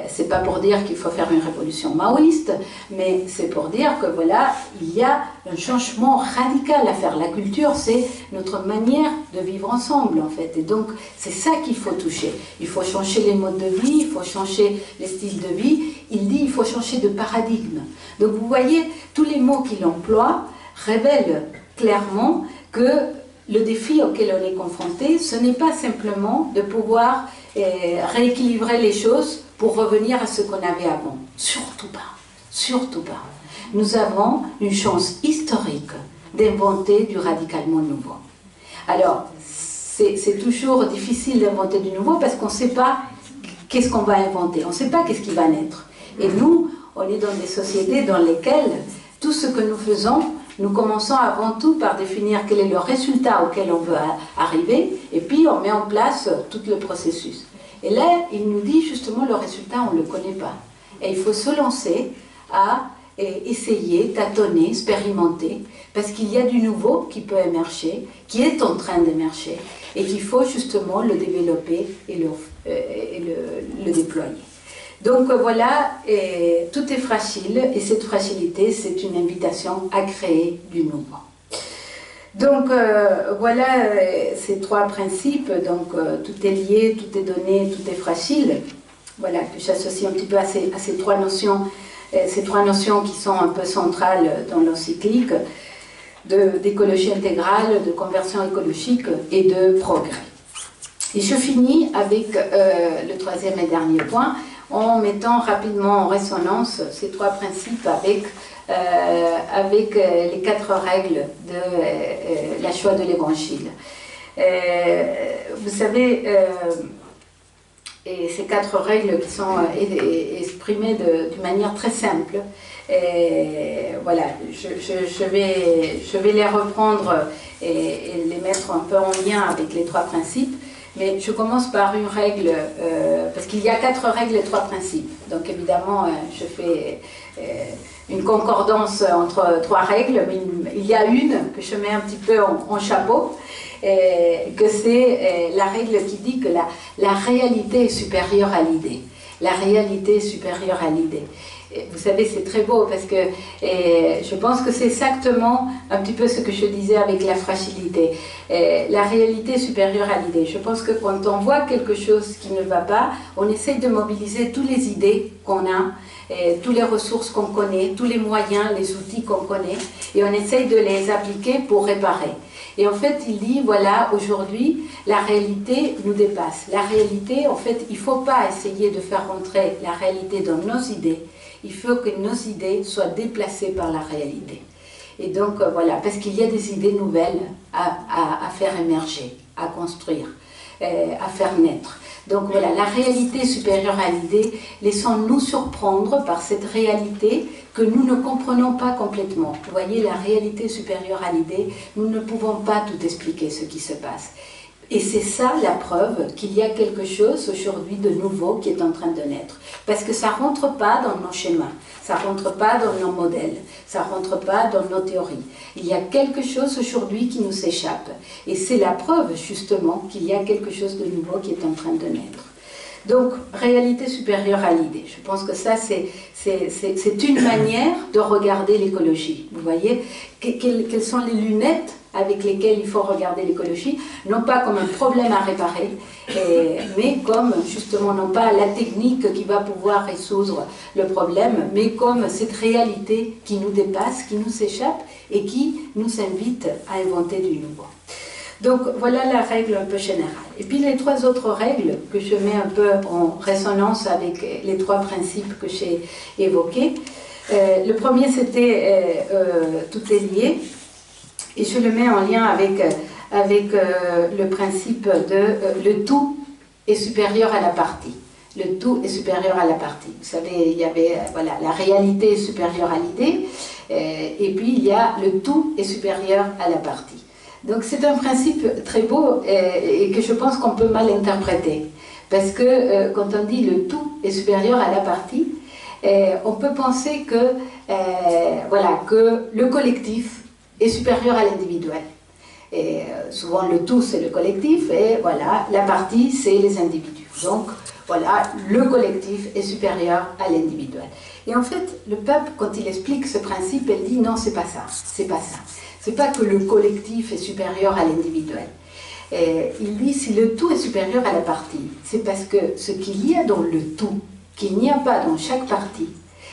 C'est pas pour dire qu'il faut faire une révolution maoïste, mais c'est pour dire que voilà, il y a un changement radical à faire. La culture, c'est notre manière de vivre ensemble, en fait. Et donc, c'est ça qu'il faut toucher. Il faut changer les modes de vie, il faut changer les styles de vie. Il dit il faut changer de paradigme. Donc, vous voyez, tous les mots qu'il emploie révèlent clairement que le défi auquel on est confronté, ce n'est pas simplement de pouvoir rééquilibrer les choses pour revenir à ce qu'on avait avant. Surtout pas. Surtout pas. Nous avons une chance historique d'inventer du radicalement nouveau. Alors, c'est toujours difficile d'inventer du nouveau parce qu'on ne sait pas qu'est-ce qu'on va inventer. On ne sait pas qu'est-ce qui va naître. Et nous, on est dans des sociétés dans lesquelles tout ce que nous faisons, nous commençons avant tout par définir quel est le résultat auquel on veut arriver, et puis on met en place tout le processus. Et là, il nous dit justement le résultat, on ne le connaît pas. Et il faut se lancer à essayer, tâtonner, expérimenter, parce qu'il y a du nouveau qui peut émerger, qui est en train d'émerger, et qu'il faut justement le développer et le déployer. Donc voilà, tout est fragile, et cette fragilité, c'est une invitation à créer du nouveau. Donc voilà ces trois principes, donc tout est lié, tout est donné, tout est fragile. Voilà, que j'associe un petit peu à ces trois notions qui sont un peu centrales dans l'encyclique, d'écologie intégrale, de conversion écologique et de progrès. Et je finis avec le troisième et dernier point, en mettant rapidement en résonance ces trois principes avec les quatre règles de la choix de l'Évangile. Vous savez, et ces quatre règles qui sont exprimées d'une manière très simple. Voilà, je vais les reprendre et les mettre un peu en lien avec les trois principes. Mais je commence par une règle, parce qu'il y a quatre règles et trois principes. Donc évidemment, je fais une concordance entre trois règles, mais il y a une que je mets un petit peu en chapeau, que c'est la règle qui dit que la réalité est supérieure à l'idée. La réalité est supérieure à l'idée. Vous savez, c'est très beau parce que je pense que c'est exactement un petit peu ce que je disais avec la fragilité. La réalité est supérieure à l'idée. Je pense que quand on voit quelque chose qui ne va pas, on essaye de mobiliser toutes les idées qu'on a, toutes les ressources qu'on connaît, tous les moyens, les outils qu'on connaît, et on essaye de les appliquer pour réparer. Et en fait, il dit, voilà, aujourd'hui, la réalité nous dépasse. La réalité, en fait, il ne faut pas essayer de faire rentrer la réalité dans nos idées. Il faut que nos idées soient déplacées par la réalité. Et donc, voilà, parce qu'il y a des idées nouvelles à faire émerger, à construire, à faire naître. Donc voilà, la réalité supérieure à l'idée, laissons-nous surprendre par cette réalité que nous ne comprenons pas complètement. Vous voyez, la réalité supérieure à l'idée, nous ne pouvons pas tout expliquer ce qui se passe. Et c'est ça la preuve qu'il y a quelque chose aujourd'hui de nouveau qui est en train de naître. Parce que ça ne rentre pas dans nos schémas, ça ne rentre pas dans nos modèles, ça ne rentre pas dans nos théories. Il y a quelque chose aujourd'hui qui nous échappe. Et c'est la preuve justement qu'il y a quelque chose de nouveau qui est en train de naître. Donc, réalité supérieure à l'idée. Je pense que ça, c'est une manière de regarder l'écologie. Vous voyez, quelles sont les lunettes avec lesquelles il faut regarder l'écologie, non pas comme un problème à réparer, mais comme justement, non pas la technique qui va pouvoir résoudre le problème, mais comme cette réalité qui nous dépasse, qui nous échappe et qui nous invite à inventer du nouveau. Donc voilà la règle un peu générale. Et puis les trois autres règles que je mets un peu en résonance avec les trois principes que j'ai évoqués. Le premier c'était tout est lié, et je le mets en lien avec le principe de le tout est supérieur à la partie. Le tout est supérieur à la partie. Vous savez, il y avait voilà, la réalité est supérieure à l'idée, et puis il y a le tout est supérieur à la partie. Donc c'est un principe très beau et que je pense qu'on peut mal interpréter. Parce que quand on dit le tout est supérieur à la partie, on peut penser que, voilà, que le collectif est supérieur à l'individuel. Et souvent le tout c'est le collectif et voilà, la partie c'est les individus. Donc voilà, le collectif est supérieur à l'individuel. Et en fait, le pape, quand il explique ce principe, il dit non, c'est pas ça, c'est pas ça. C'est pas que le collectif est supérieur à l'individuel. Il dit si le tout est supérieur à la partie, c'est parce que ce qu'il y a dans le tout, qu'il n'y a pas dans chaque partie,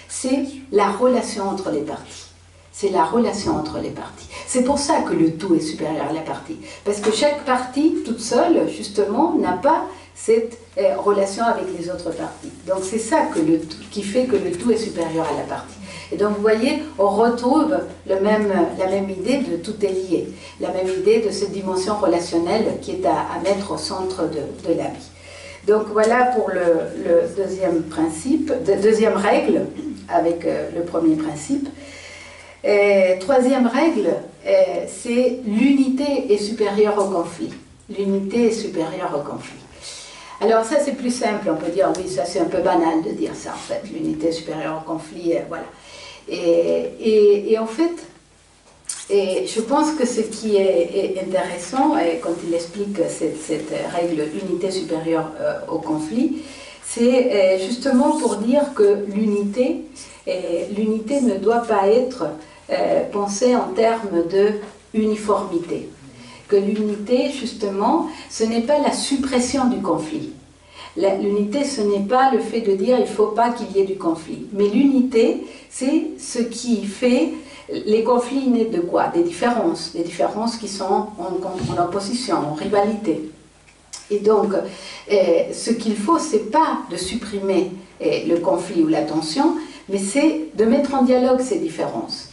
c'est la relation entre les parties. C'est la relation entre les parties. C'est pour ça que le tout est supérieur à la partie. Parce que chaque partie, toute seule, justement, n'a pas cette relation avec les autres parties. Donc c'est ça qui fait que le tout est supérieur à la partie. Et donc vous voyez, on retrouve la même idée de tout est lié, la même idée de cette dimension relationnelle qui est à mettre au centre de la vie. Donc voilà pour le deuxième principe, deuxième règle avec le premier principe. Troisième règle, c'est l'unité est supérieure au conflit. L'unité est supérieure au conflit. Alors ça c'est plus simple, on peut dire oui, ça c'est un peu banal de dire ça en fait, l'unité est supérieure au conflit, voilà. Et en fait, je pense que ce qui est intéressant, quand il explique cette règle unité supérieure au conflit, c'est justement pour dire que l'unité ne doit pas être pensée en termes de uniformité. Que l'unité, justement, ce n'est pas la suppression du conflit. L'unité, ce n'est pas le fait de dire il ne faut pas qu'il y ait du conflit. Mais l'unité, c'est ce qui fait les conflits nés de quoi? Des différences qui sont en opposition, en rivalité. Et donc, ce qu'il faut, ce n'est pas de supprimer le conflit ou la tension, mais c'est de mettre en dialogue ces différences.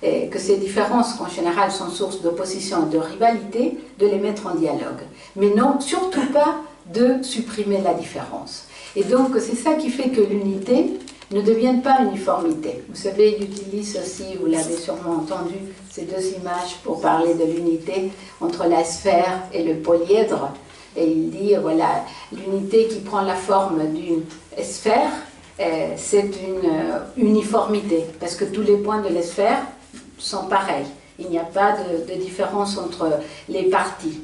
Que ces différences, qui en général sont source d'opposition et de rivalité, de les mettre en dialogue. Mais non, surtout pas de supprimer la différence. Et donc, c'est ça qui fait que l'unité ne devienne pas uniformité. Vous savez, il utilise aussi, vous l'avez sûrement entendu, ces deux images pour parler de l'unité entre la sphère et le polyèdre. Et il dit, voilà, l'unité qui prend la forme d'une sphère, c'est une uniformité, parce que tous les points de la sphère sont pareils. Il n'y a pas de différence entre les parties.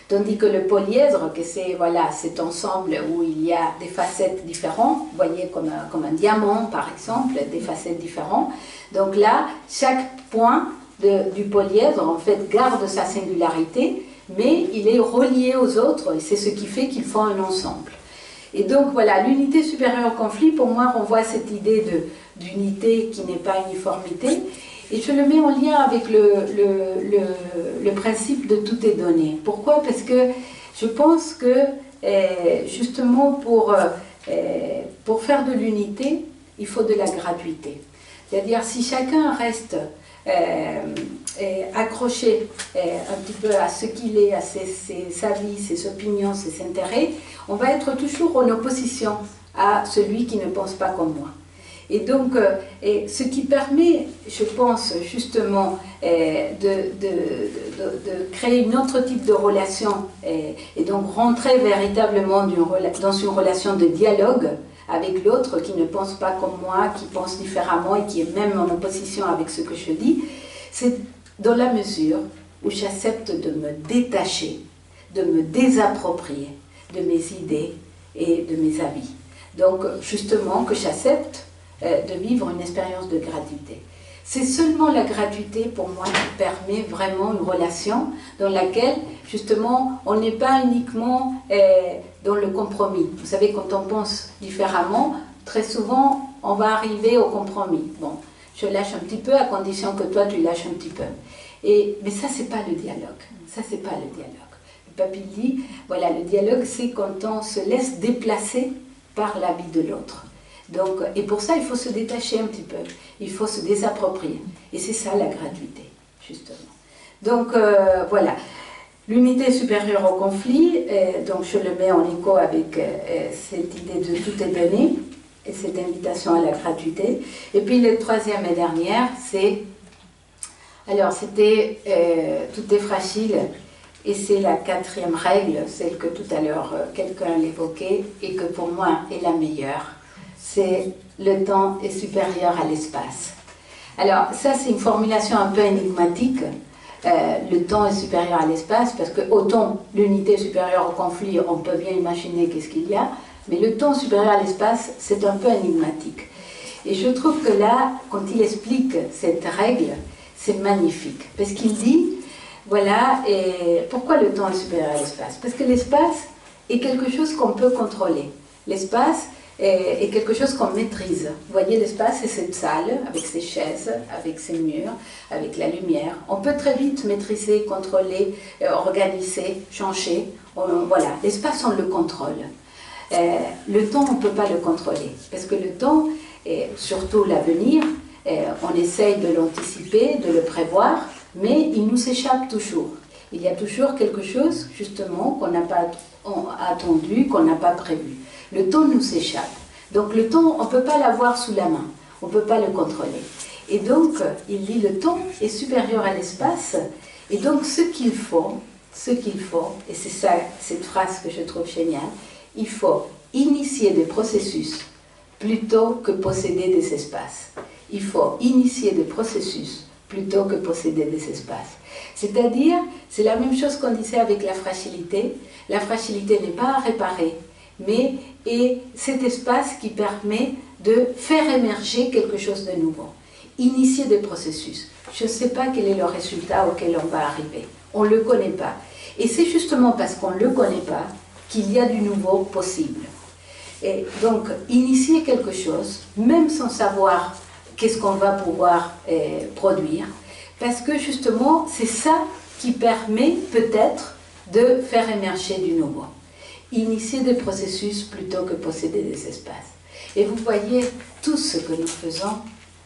Tandis que le polyèdre, que c'est voilà, cet ensemble où il y a des facettes différentes, vous voyez comme un diamant par exemple, des facettes différentes. Donc là, chaque point du polyèdre en fait garde sa singularité, mais il est relié aux autres et c'est ce qui fait qu'ils font un ensemble. Et donc voilà, l'unité supérieure au conflit, pour moi, renvoie à cette idée d'unité qui n'est pas uniformité. Et je le mets en lien avec le principe de tout est donné. Pourquoi? Parce que je pense que justement pour faire de l'unité, il faut de la gratuité. C'est-à-dire si chacun reste accroché un petit peu à ce qu'il est, à sa vie, ses opinions, ses intérêts, on va être toujours en opposition à celui qui ne pense pas comme moi. Et donc, ce qui permet, je pense, justement, de créer un autre type de relation et donc rentrer véritablement dans une relation de dialogue avec l'autre qui ne pense pas comme moi, qui pense différemment et qui est même en opposition avec ce que je dis, c'est dans la mesure où j'accepte de me détacher, de me désapproprier de mes idées et de mes avis. Donc, justement, que j'accepte de vivre une expérience de gratuité. C'est seulement la gratuité, pour moi, qui permet vraiment une relation dans laquelle, justement, on n'est pas uniquement dans le compromis. Vous savez, quand on pense différemment, très souvent, on va arriver au compromis. Bon, je lâche un petit peu à condition que toi, tu lâches un petit peu. Mais ça, c'est pas le dialogue. Ça, c'est pas le dialogue. Le papy dit, voilà, le dialogue, c'est quand on se laisse déplacer par la vie de l'autre. Donc, et pour ça, il faut se détacher un petit peu. Il faut se désapproprier. Et c'est ça la gratuité, justement. Donc, voilà. L'unité supérieure au conflit, donc je le mets en écho avec cette idée de tout est donné et cette invitation à la gratuité. Et puis, la troisième et dernière, c'est... Alors, c'était tout est fragile. Et c'est la quatrième règle, celle que tout à l'heure quelqu'un l'évoquait et que pour moi est la meilleure. C'est le temps est supérieur à l'espace. Alors ça c'est une formulation un peu énigmatique. Le temps est supérieur à l'espace parce que autant l'unité est supérieure au conflit, on peut bien imaginer qu'est-ce qu'il y a, mais le temps supérieur à l'espace c'est un peu énigmatique. Et je trouve que là, quand il explique cette règle, c'est magnifique parce qu'il dit voilà, et pourquoi le temps est supérieur à l'espace? Parce que l'espace est quelque chose qu'on peut contrôler. L'espace est quelque chose qu'on maîtrise. Vous voyez, l'espace, c'est cette salle, avec ses chaises, avec ses murs, avec la lumière. On peut très vite maîtriser, contrôler, organiser, changer. Voilà, l'espace, on le contrôle. Le temps, on ne peut pas le contrôler. Parce que le temps, et surtout l'avenir, on essaye de l'anticiper, de le prévoir, mais il nous échappe toujours. Il y a toujours quelque chose, justement, qu'on n'a pas attendu, qu'on n'a pas prévu. Le temps nous échappe. Donc le temps, on ne peut pas l'avoir sous la main. On ne peut pas le contrôler. Et donc, il dit le temps est supérieur à l'espace. Et donc, ce qu'il faut, et c'est ça, cette phrase que je trouve géniale, il faut initier des processus plutôt que posséder des espaces. Il faut initier des processus plutôt que posséder des espaces. C'est-à-dire, c'est la même chose qu'on disait avec la fragilité. La fragilité n'est pas à réparer, mais est cet espace qui permet de faire émerger quelque chose de nouveau. Initier des processus. Je ne sais pas quel est le résultat auquel on va arriver. On ne le connaît pas. Et c'est justement parce qu'on ne le connaît pas qu'il y a du nouveau possible. Et donc, initier quelque chose, même sans savoir qu'est-ce qu'on va pouvoir produire, parce que justement, c'est ça qui permet peut-être de faire émerger du nouveau. Initier des processus plutôt que posséder des espaces. Et vous voyez, tout ce que nous faisons,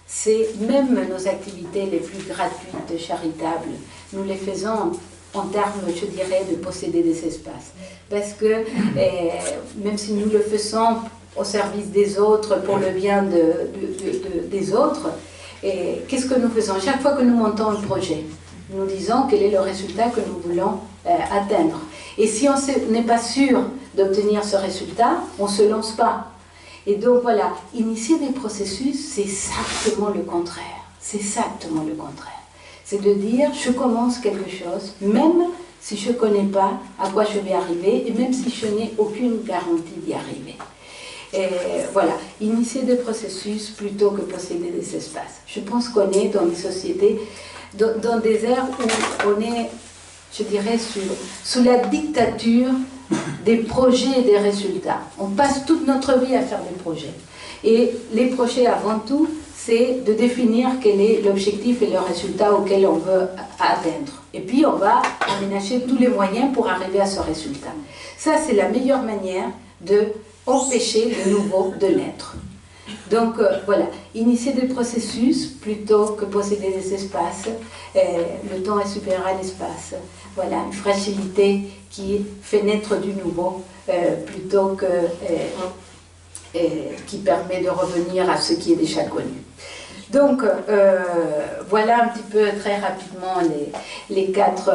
c'est même nos activités les plus gratuites, charitables, nous les faisons en termes, je dirais, de posséder des espaces. Parce que même si nous le faisons au service des autres, pour le bien des autres, qu'est-ce que nous faisons? Chaque fois que nous montons un projet, nous disons quel est le résultat que nous voulons atteindre. Et si on n'est pas sûr d'obtenir ce résultat, on ne se lance pas. Et donc voilà, initier des processus, c'est exactement le contraire. C'est exactement le contraire. C'est de dire, je commence quelque chose, même si je ne connais pas à quoi je vais arriver, et même si je n'ai aucune garantie d'y arriver. Et voilà, initier des processus plutôt que posséder des espaces. Je pense qu'on est dans des sociétés, dans des ères où on est, je dirais, sous la dictature des projets et des résultats. On passe toute notre vie à faire des projets. Et les projets, avant tout, c'est de définir quel est l'objectif et le résultat auquel on veut atteindre. Et puis, on va aménager tous les moyens pour arriver à ce résultat. Ça, c'est la meilleure manière de empêcher le nouveau de naître. Donc, voilà, initier des processus plutôt que posséder des espaces. Le temps est supérieur à l'espace. Voilà, une fragilité qui fait naître du nouveau plutôt que... qui permet de revenir à ce qui est déjà connu. Donc, voilà un petit peu très rapidement les 4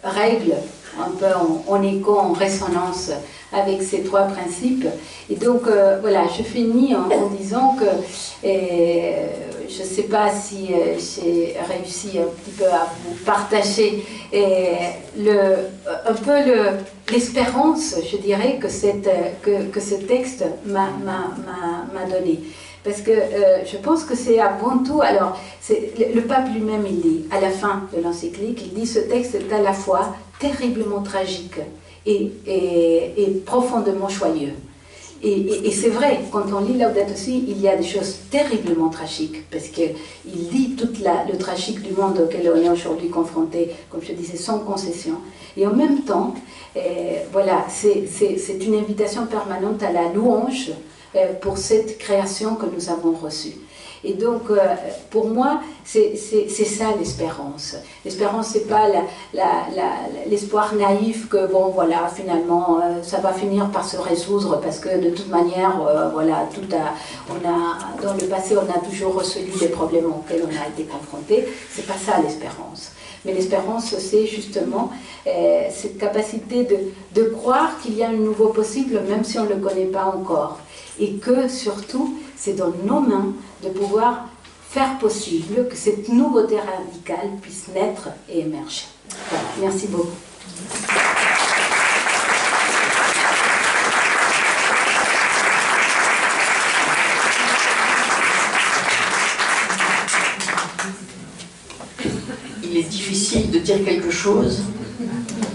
règles un peu en écho, en résonance avec ces trois principes. Et donc, voilà, je finis en disant que je ne sais pas si j'ai réussi un petit peu à vous partager un peu l'espérance, je dirais, que ce texte m'a donné. Parce que je pense que c'est avant tout, alors le pape lui-même, il dit, à la fin de l'encyclique, il dit ce texte est à la fois terriblement tragique et profondément joyeux. Et c'est vrai, quand on lit Laudato Si, il y a des choses terriblement tragiques, parce qu'il dit tout le tragique du monde auquel on est aujourd'hui confronté, comme je disais, sans concession. Et en même temps, voilà, c'est une invitation permanente à la louange pour cette création que nous avons reçue. Et donc, pour moi, c'est ça l'espérance. L'espérance, c'est pas l'espoir naïf que, bon, voilà, finalement, ça va finir par se résoudre parce que, de toute manière, voilà, dans le passé, on a toujours résolu les problèmes auxquels on a été confronté. C'est pas ça l'espérance. Mais l'espérance, c'est justement cette capacité de croire qu'il y a un nouveau possible, même si on ne le connaît pas encore. Et que, surtout, c'est dans nos mains de pouvoir faire possible que cette nouveauté radicale puisse naître et émerger. Voilà, merci beaucoup. Il est difficile de dire quelque chose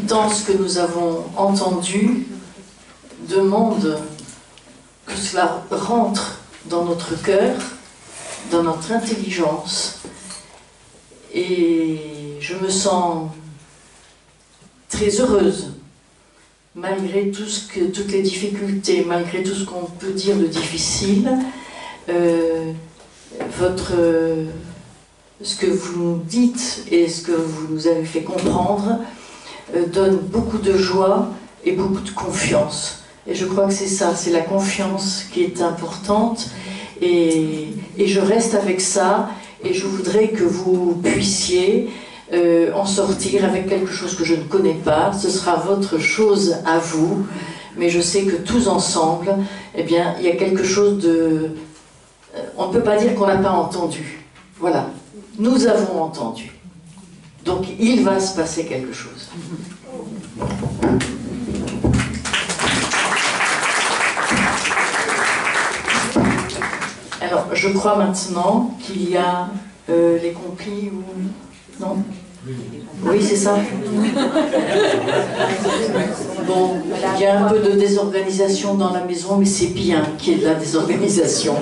tant ce que nous avons entendu demande que cela rentre dans notre cœur, dans notre intelligence, et je me sens très heureuse, malgré toutes les difficultés, malgré tout ce qu'on peut dire de difficile. Ce que vous nous dites et ce que vous nous avez fait comprendre donne beaucoup de joie et beaucoup de confiance. Et je crois que c'est ça, c'est la confiance qui est importante. Et je reste avec ça, et je voudrais que vous puissiez en sortir avec quelque chose que je ne connais pas. Ce sera votre chose à vous, mais je sais que tous ensemble, eh bien, il y a quelque chose de... On ne peut pas dire qu'on n'a pas entendu. Voilà, nous avons entendu. Donc il va se passer quelque chose. Alors, je crois maintenant qu'il y a les complis ou... Non? Oui, c'est ça. Bon, il y a un peu de désorganisation dans la maison, mais c'est bien qu'il y ait de la désorganisation.